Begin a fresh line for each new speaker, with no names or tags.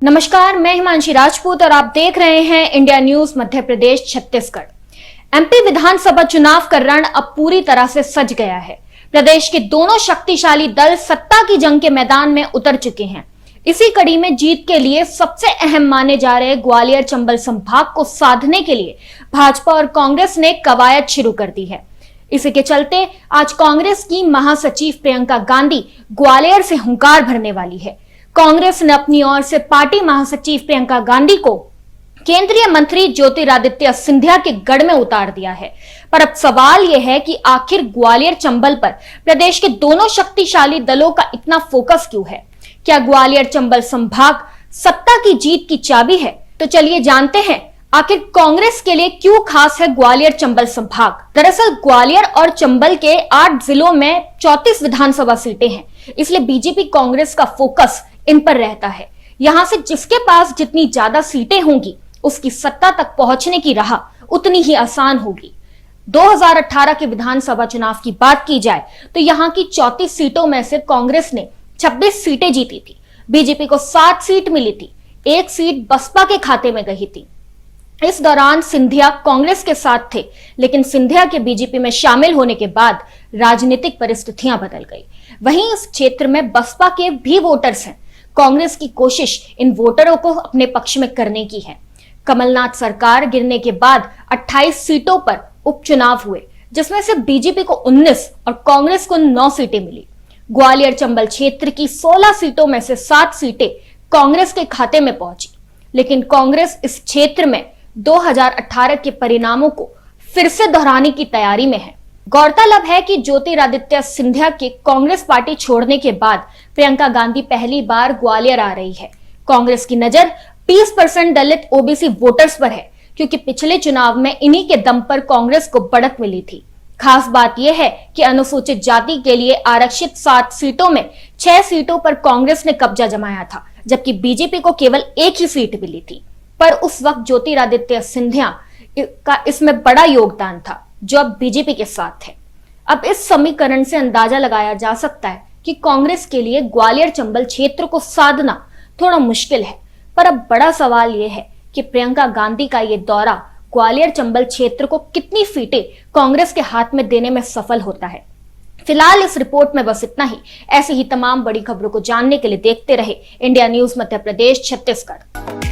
नमस्कार, मैं हिमांशी राजपूत और आप देख रहे हैं India news Madhya Pradesh Chhattisgarh. MP विधानसभा चुनाव का रण अब पूरी तरह से सज गया है। प्रदेश के दोनों शक्तिशाली दल सत्ता की जंग के मैदान में उतर चुके हैं। इसी कड़ी में जीत के लिए सबसे अहम माने जा रहे ग्वालियर चंबल संभाग को साधने के लिए भाजपा और कांग्रेस ने कवायद शुरू कर दी है। इसी के चलते आज कांग्रेस की महासचिव प्रियंका गांधी ग्वालियर से हुंकार भरने वाली है। कांग्रेस ने अपनी ओर से पार्टी महासचिव प्रियंका गांधी को केंद्रीय मंत्री ज्योतिरादित्य सिंधिया के गढ़ में उतार दिया है। पर अब सवाल यह है कि आखिर ग्वालियर चंबल पर प्रदेश के दोनों शक्तिशाली दलों का इतना फोकस क्यों है? क्या ग्वालियर चंबल संभाग सत्ता की जीत की चाबी है? तो चलिए जानते हैं आखिर कांग्रेस के लिए क्यों खास है ग्वालियर चंबल संभाग। दरअसल ग्वालियर और चंबल के 8 जिलों में 34 विधानसभा सीटें हैं, इसलिए बीजेपी कांग्रेस का फोकस इन पर रहता है। यहां से जिसके पास जितनी ज्यादा सीटें होंगी उसकी सत्ता तक पहुंचने की राह उतनी ही आसान होगी। 2018 के विधानसभा चुनाव की बात की जाए तो यहां की 34 सीटों में से कांग्रेस ने 26 सीटें जीती थी, बीजेपी को 7 सीट मिली थी, 1 सीट बसपा के खाते में गई थी। इस दौरान सिंधिया कांग्रेस के साथ थे, लेकिन सिंधिया के बीजेपी में शामिल होने के बाद राजनीतिक परिस्थितियां बदल गई। वहीं इस क्षेत्र में बसपा के भी वोटर्स हैं। कांग्रेस की कोशिश इन वोटरों को अपने पक्ष में करने की है। कमलनाथ सरकार गिरने के बाद 28 सीटों पर उपचुनाव हुए, जिसमें से बीजेपी को 19 और कांग्रेस को 9 सीटें मिली। ग्वालियर चंबल क्षेत्र की 16 सीटों में से 7 सीटें कांग्रेस के खाते में पहुंची, लेकिन कांग्रेस इस क्षेत्र में 2018 के परिणामों को फिर से दोहराने की तैयारी में है। गौरतलब है कि ज्योतिरादित्य सिंधिया के कांग्रेस पार्टी छोड़ने के बाद प्रियंका गांधी पहली बार ग्वालियर आ रही है। कांग्रेस की नजर 20% दलित ओबीसी वोटर्स पर है, क्योंकि पिछले चुनाव में इन्हीं के दम पर कांग्रेस को बढ़त मिली थी। खास बात यह है कि अनुसूचित जाति के लिए आरक्षित 7 सीटों में 6 सीटों पर कांग्रेस ने कब्जा जमाया था, जबकि बीजेपी को केवल 1 ही सीट मिली थी। पर उस वक्त ज्योतिरादित्य सिंधिया का इसमें बड़ा योगदान था, जो अब बीजेपी के साथ है। अब इस समीकरण से अंदाजा लगाया जा सकता है कि कांग्रेस के लिए ग्वालियर चंबल क्षेत्र को साधना थोड़ा मुश्किल है। पर अब बड़ा सवाल यह है कि प्रियंका गांधी का यह दौरा ग्वालियर चंबल क्षेत्र को कितनी सीटें कांग्रेस के हाथ में देने में सफल होता है। फिलहाल इस रिपोर्ट में बस इतना ही। ऐसी ही तमाम बड़ी खबरों को जानने के लिए देखते रहे इंडिया न्यूज मध्य प्रदेश छत्तीसगढ़।